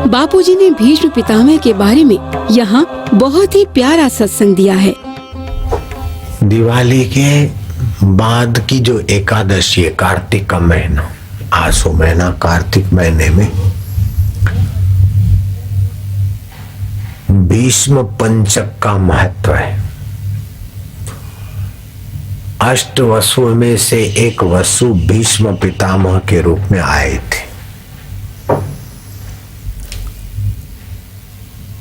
बापूजी ने भीष्म पितामह के बारे में यहाँ बहुत ही प्यारा सत्संग दिया है। दिवाली के बाद की जो एकादशी है, कार्तिक का महीना, आसो महीना, कार्तिक महीने में भीष्म पंचक का महत्व है। अष्ट वसुओं में से एक वसु भीष्म पितामह के रूप में आए थे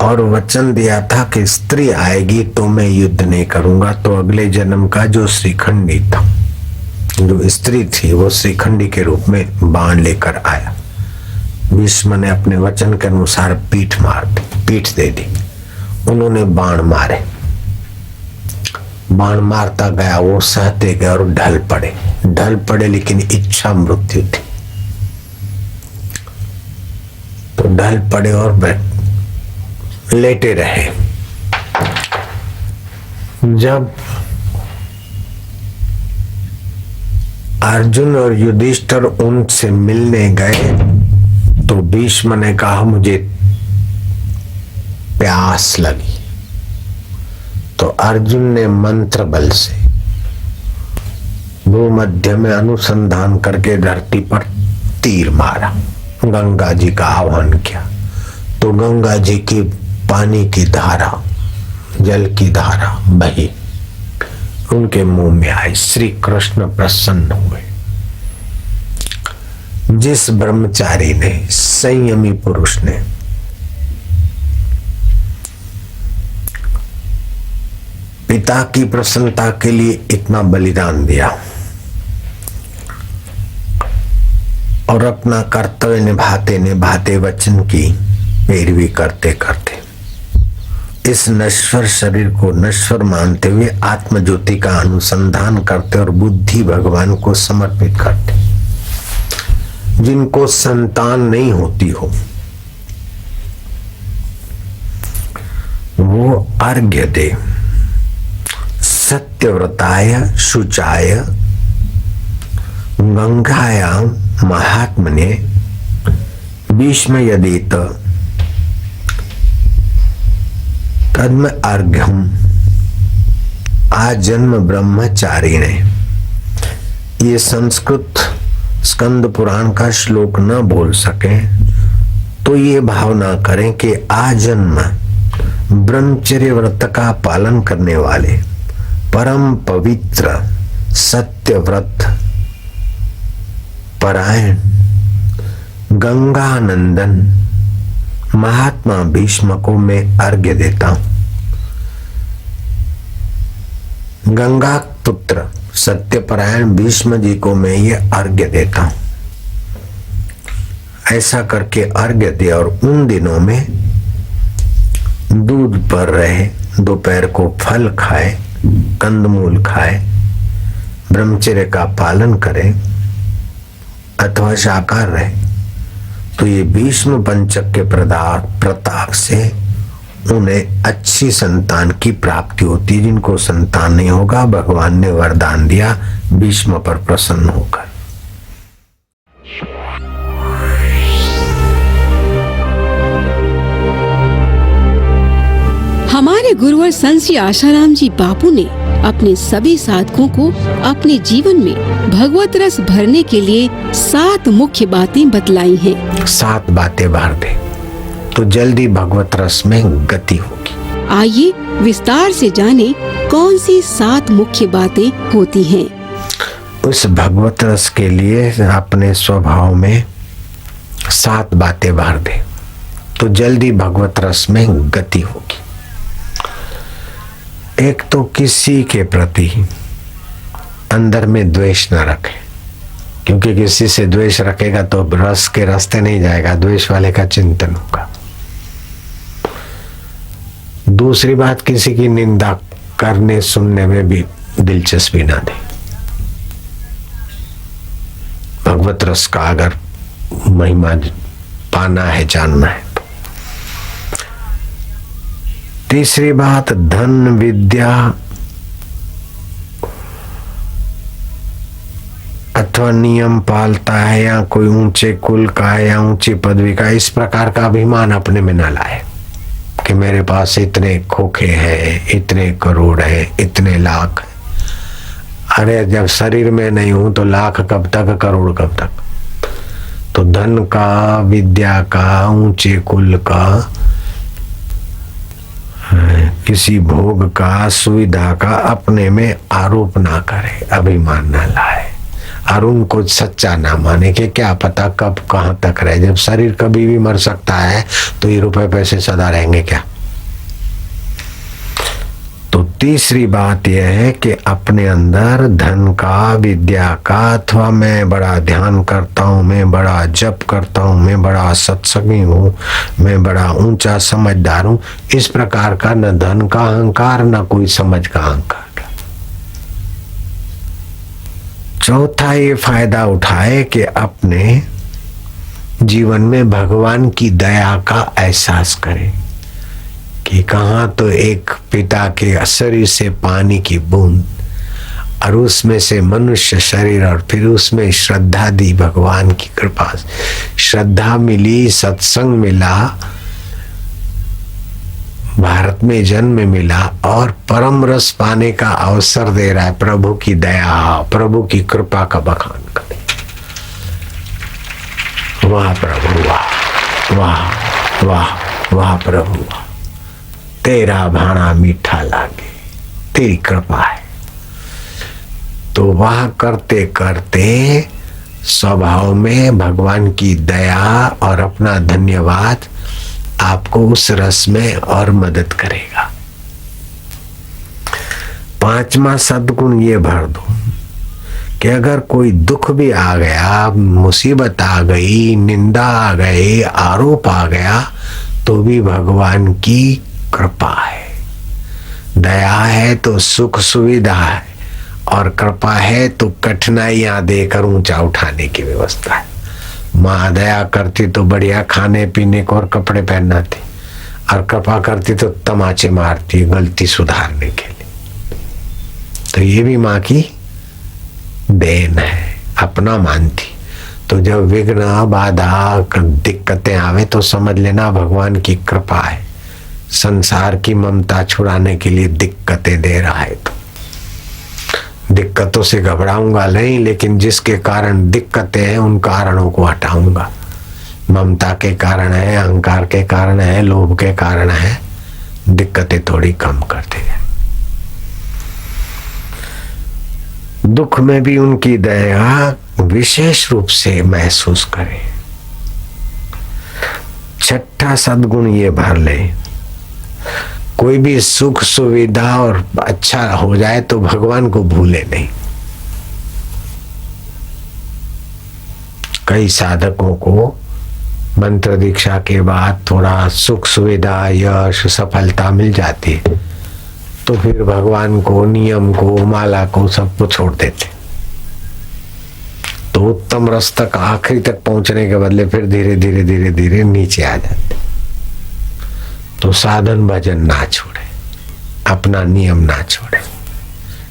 और वचन दिया था कि स्त्री आएगी तो मैं युद्ध नहीं करूंगा। तो अगले जन्म का जो श्रीखंडी था, जो स्त्री थी, वो श्रीखंडी के रूप में बाण लेकर आया। भीष्म ने अपने वचन के अनुसार पीठ दे दी। उन्होंने बाण मारे, बाण मारता गया, वो सहते गए और ढल पड़े, लेकिन इच्छा मृत्यु थी। तो ढल पड़े और लेटे रहे। जब अर्जुन और युधिष्ठिर उनसे मिलने गए तो भीष्म ने कहा मुझे प्यास लगी। तो अर्जुन ने मंत्र बल से भूमध्य में अनुसंधान करके धरती पर तीर मारा, गंगा जी का आह्वान किया। तो गंगा जी की पानी की धारा, जल की धारा बही, उनके मुंह में आई। श्री कृष्ण प्रसन्न हुए। जिस ब्रह्मचारी ने, संयमी पुरुष ने पिता की प्रसन्नता के लिए इतना बलिदान दिया और अपना कर्तव्य निभाते वचन की पैरवी करते इस नश्वर शरीर को नश्वर मानते हुए आत्मज्योति का अनुसंधान करते और बुद्धि भगवान को समर्पित करते, जिनको संतान नहीं होती हो वो अर्घ्य दे। सत्यव्रताय शुचाय गंगायां महात्मने भीष्म यदेत तद्म अर्घ्यम आजन्म ब्रह्मचारी ने। ये संस्कृत स्कंद पुराण का श्लोक न बोल सके तो ये भावना करें कि आजन्म ब्रह्मचर्य व्रत का पालन करने वाले परम पवित्र सत्य व्रत परायण गंगानंदन महात्मा भीष्म को मैं अर्घ्य देता हूं। गंगा पुत्र सत्यपरायण भीष्म जी को मैं ये अर्घ्य देता हूं। ऐसा करके अर्घ्य दे और उन दिनों में दूध पर रहे, दोपहर को फल खाए, कंदमूल खाए, ब्रह्मचर्य का पालन करे अथवा शाकाहार रहे। तो ये भीष्म पंचक के प्रताप से उन्हें अच्छी संतान की प्राप्ति होती। जिनको संतान नहीं होगा, भगवान ने वरदान दिया भीष्म पर प्रसन्न होकर। हमारे गुरुवर संत श्री आशाराम जी बापू ने अपने सभी साधकों को अपने जीवन में भगवत रस भरने के लिए 7 मुख्य बातें बतलाई हैं। 7 बातें भर दे तो जल्दी भगवत रस में गति होगी। आइए विस्तार से जाने कौन सी 7 मुख्य बातें होती हैं। उस भगवत रस के लिए अपने स्वभाव में 7 बातें भर दे तो जल्दी भगवत रस में गति होगी। एक तो किसी के प्रति अंदर में द्वेष न रखे, क्योंकि किसी से द्वेष रखेगा तो रस के रास्ते नहीं जाएगा, द्वेष वाले का चिंतन होगा। दूसरी बात, किसी की निंदा करने सुनने में भी दिलचस्पी ना दे। भगवत रस का अगर महिमा पाना है, जानना है। तीसरी बात, धन विद्या अथवा नियम पालता है या कोई ऊंचे कुल का है या ऊंची पदवी का, इस प्रकार का अभिमान अपने में न लाए कि मेरे पास इतने खोखे हैं, इतने करोड़ हैं, इतने लाख हैं। अरे जब शरीर में नहीं हूं तो लाख कब तक, करोड़ कब तक। तो धन का, विद्या का, ऊंचे कुल का, किसी भोग का, सुविधा का अपने में आरोप ना करे, अभिमान ना लाए और उनको सच्चा ना माने कि क्या पता कब कहां तक रहे। जब शरीर कभी भी मर सकता है तो ये रुपए पैसे सदा रहेंगे क्या। तो तीसरी बात यह है कि अपने अंदर धन का, विद्या का, अथवा मैं बड़ा ध्यान करता हूँ, मैं बड़ा जप करता हूँ, मैं बड़ा सत्संगी हूँ, मैं बड़ा ऊंचा समझदार हूँ, इस प्रकार का न धन का अहंकार न कोई समझ का अहंकार। चौथा ये फायदा उठाए कि अपने जीवन में भगवान की दया का एहसास करें कि कहाँ तो एक पिता के शरीर से पानी की बूंद और उसमें से मनुष्य शरीर और फिर उसमें श्रद्धा दी भगवान की कृपा से, श्रद्धा मिली, सत्संग मिला, भारत में जन्म मिला और परम रस पाने का अवसर दे रहा है। प्रभु की दया, प्रभु की कृपा का बखान करें। वाह प्रभु वाह, वाह वाह, वाह प्रभु वाह, तेरा भाना मीठा लागे, तेरी कृपा है। तो वह करते करते स्वभाव में भगवान की दया और अपना धन्यवाद आपको उस रस में और मदद करेगा। पांचवा सद्गुण ये भर दो कि अगर कोई दुख भी आ गया, मुसीबत आ गई, निंदा आ गई, आरोप आ गया, तो भी भगवान की कृपा है, दया है तो सुख सुविधा है, और कृपा है तो कठिनाइयां देकर ऊंचा उठाने की व्यवस्था है। माँ दया करती तो बढ़िया खाने पीने को और कपड़े पहनना थी, और कृपा करती तो तमाचे मारती गलती सुधारने के लिए। तो ये भी माँ की देन है, अपना मानती। तो जब विघ्न, बाधा, दिक्कतें आवे तो समझ लेना भगवान की कृपा है, संसार की ममता छुड़ाने के लिए दिक्कतें दे रहा है। तो दिक्कतों से घबराऊंगा नहीं, लेकिन जिसके कारण दिक्कतें हैं उन कारणों को हटाऊंगा। ममता के कारण है, अहंकार के कारण है, लोभ के कारण है, दिक्कतें थोड़ी कम कर देगा। दुख में भी उनकी दया विशेष रूप से महसूस करें। छठा सद्गुण ये भर ले, कोई भी सुख सुविधा और अच्छा हो जाए तो भगवान को भूले नहीं। कई साधकों को मंत्र दीक्षा के बाद थोड़ा सुख सुविधा, यश, सफलता मिल जाती है तो फिर भगवान को, नियम को, माला को, सबको छोड़ देते। तो उत्तम रस तक, आखिरी तक पहुंचने के बदले फिर धीरे धीरे धीरे धीरे नीचे आ जाते। तो साधन भजन ना छोड़े, अपना नियम ना छोड़े,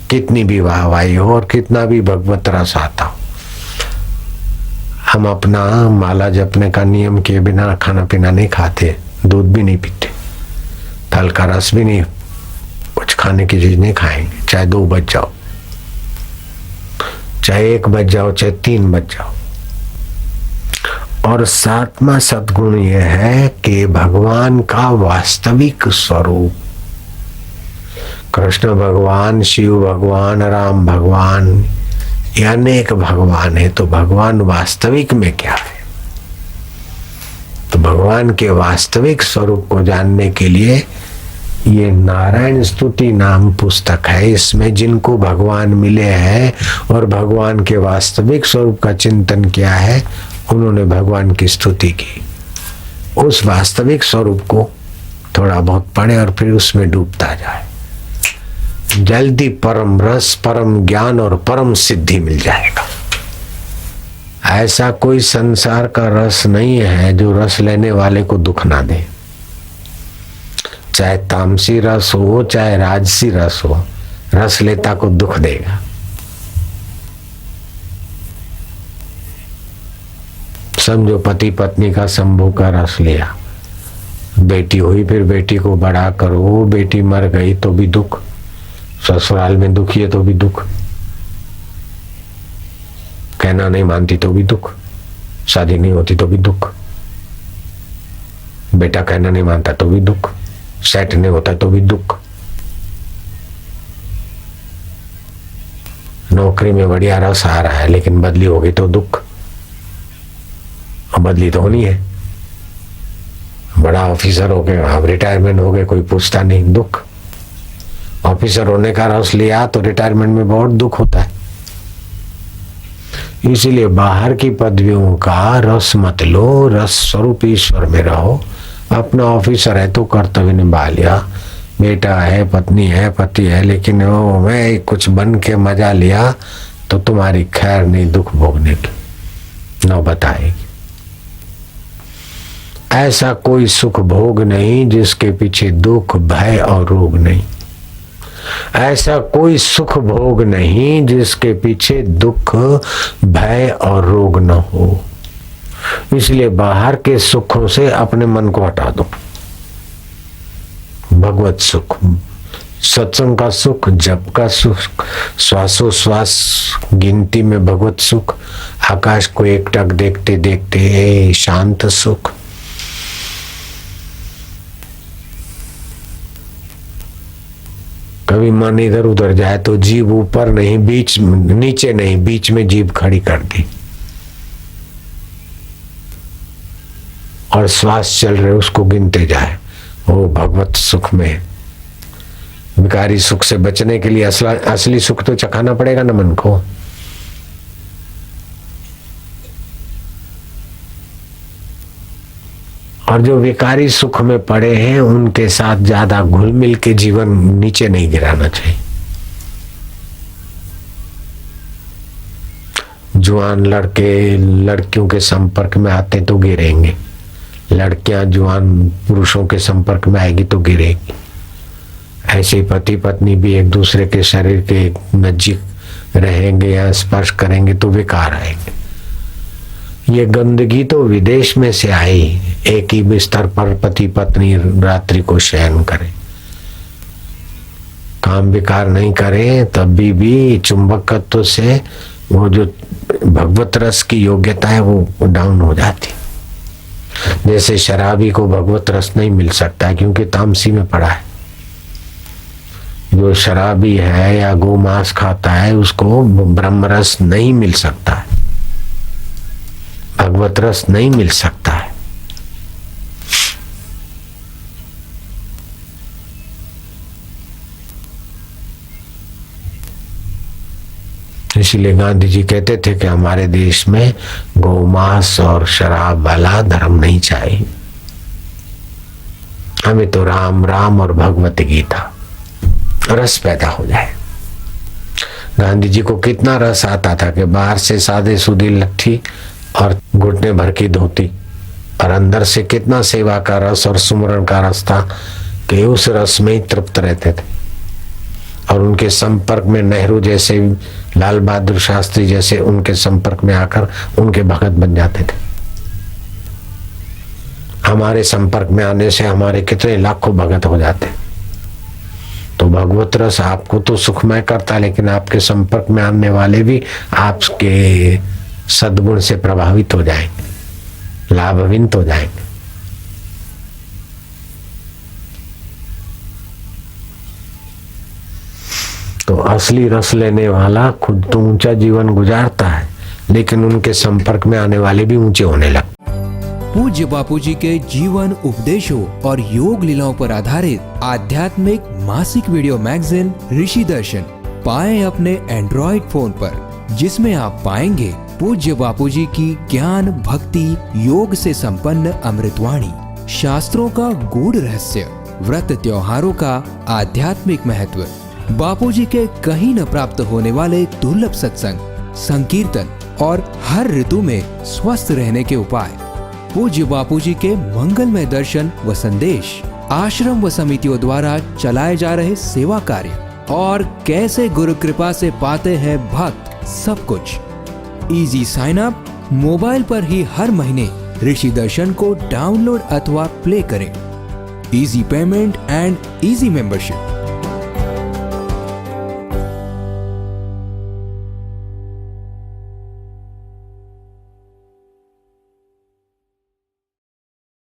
कितनी भी वाहवाही हो और कितना भी भगवत रस आता हो। हम अपना माला जपने का नियम किए बिना खाना पीना नहीं खाते, दूध भी नहीं पीते, फल का रस भी नहीं, कुछ खाने की चीज नहीं खाएंगे, चाहे 2 बज जाओ, चाहे 1 बज जाओ, चाहे 3 बज जाओ। और 7वां सद्गुण यह है कि भगवान का वास्तविक स्वरूप, कृष्ण भगवान, शिव भगवान, राम भगवान, ये अनेक भगवान है, तो भगवान वास्तविक में क्या है। तो भगवान के वास्तविक स्वरूप को जानने के लिए ये नारायण स्तुति नाम पुस्तक है। इसमें जिनको भगवान मिले हैं और भगवान के वास्तविक स्वरूप का चिंतन किया है, उन्होंने भगवान की स्तुति की। उस वास्तविक स्वरूप को थोड़ा बहुत पढ़े और फिर उसमें डूबता जाए, जल्दी परम रस, परम ज्ञान और परम सिद्धि मिल जाएगा। ऐसा कोई संसार का रस नहीं है जो रस लेने वाले को दुख ना दे। चाहे तामसी रस हो, चाहे राजसी रस हो, रस लेता को दुख देगा। समझो पति पत्नी का संभोग का रस लिया, बेटी हुई, फिर बेटी को बड़ा करो, बेटी मर गई तो भी दुख, ससुराल में दुखी है तो भी दुख, कहना नहीं मानती तो भी दुख, शादी नहीं होती तो भी दुख, बेटा कहना नहीं मानता तो भी दुख, सेट नहीं होता तो भी दुख, नौकरी में बढ़िया रस आ रहा है लेकिन बदली हो गई तो दुख, और बदली तो होनी है, बड़ा ऑफिसर हो गए, अब रिटायरमेंट हो गए, कोई पूछता नहीं, दुख। ऑफिसर होने का रस लिया तो रिटायरमेंट में बहुत दुख होता है। इसीलिए बाहर की पदवियों का रस मत लो, रस स्वरूप ईश्वर में रहो। अपना ऑफिसर है तो कर्तव्य निभा लिया, बेटा है, पत्नी है, पति है, लेकिन वो मैं कुछ बन के मजा लिया तो तुम्हारी खैर नहीं दुख भोगने की नौबत आएगी। ऐसा कोई सुख भोग नहीं जिसके पीछे दुख, भय और रोग नहीं। ऐसा कोई सुख भोग नहीं जिसके पीछे दुख, भय और रोग न हो। इसलिए बाहर के सुखों से अपने मन को हटा दो। भगवत सुख, सत्संग का सुख, जप का सुख, श्वासोश्वास गिनती में भगवत सुख, आकाश को एकटक देखते देखते शांत सुख, कभी मन इधर उधर जाए तो जीभ ऊपर नहीं, बीच नीचे नहीं, बीच में जीभ खड़ी कर दी, और श्वास चल रहे उसको गिनते जाए, वो भगवत सुख में। विकारी सुख से बचने के लिए असली सुख तो चखाना पड़ेगा ना मन को। और जो विकारी सुख में पड़े हैं उनके साथ ज्यादा घुल मिल के जीवन नीचे नहीं गिराना चाहिए। जवान लड़के लड़कियों के संपर्क में आते तो गिरेंगे, लड़कियां जवान पुरुषों के संपर्क में आएगी तो गिरेगी। ऐसे ही पति पत्नी भी एक दूसरे के शरीर के नजीक रहेंगे या स्पर्श करेंगे तो विकार आएंगे। ये गंदगी तो विदेश में से आई। एक ही बिस्तर पर पति पत्नी रात्रि को शयन करें, काम विकार नहीं करें, तभी भी चुंबकत्व से वो जो भगवत रस की योग्यता है वो डाउन हो जाती। जैसे शराबी को भगवत रस नहीं मिल सकता है क्योंकि तामसी में पड़ा है। जो शराबी है या गोमांस खाता है उसको ब्रह्म रस नहीं मिल सकता है, भगवत रस नहीं मिल सकता है। इसलिए गांधी जी कहते थे कि हमारे देश में गोमांस और शराब वाला धर्म नहीं चाहिए, हमें तो राम राम और भगवत गीता रस पैदा हो जाए। गांधी जी को कितना रस आता था कि बाहर से सादे सूदी लट्ठी और घुटने भर की धोती, और अंदर से कितना सेवा का रस और सुमरण का रस था कि उस रस में ही तृप्त रहते थे। और उनके संपर्क में नेहरू जैसे, लाल बहादुर शास्त्री जैसे उनके संपर्क में आकर उनके भगत बन जाते थे। हमारे संपर्क में आने से हमारे कितने लाखों भगत हो जाते। तो भगवत रस आपको तो सुखमय करता, लेकिन आपके संपर्क में आने वाले भी आपके सद्गुण से प्रभावित हो जाएंगे, लाभान्वित हो जाएंगे। तो असली रस लेने वाला खुद तो ऊंचा जीवन गुजारता है, लेकिन उनके संपर्क में आने वाले भी ऊंचे होने लगते। पूज्य बापूजी के जीवन उपदेशों और योग लीलाओं पर आधारित आध्यात्मिक मासिक वीडियो मैगजीन ऋषि दर्शन पाएं अपने एंड्रॉइड फोन पर, जिसमें आप पाएंगे पूज्य बापूजी की ज्ञान भक्ति योग से संपन्न अमृतवाणी, शास्त्रों का गूढ़ रहस्य, व्रत त्योहारों का आध्यात्मिक महत्व, बापूजी के कहीं न प्राप्त होने वाले दुर्लभ सत्संग, संकीर्तन और हर ऋतु में स्वस्थ रहने के उपाय, पूज्य बापूजी के मंगलमय दर्शन व संदेश, आश्रम व समितियों द्वारा चलाए जा रहे सेवा कार्य, और कैसे गुरु कृपा से पाते हैं भक्त सब कुछ। इजी साइन अप, मोबाइल पर ही हर महीने ऋषि दर्शन को डाउनलोड अथवा प्ले करें। Easy payment and easy membership.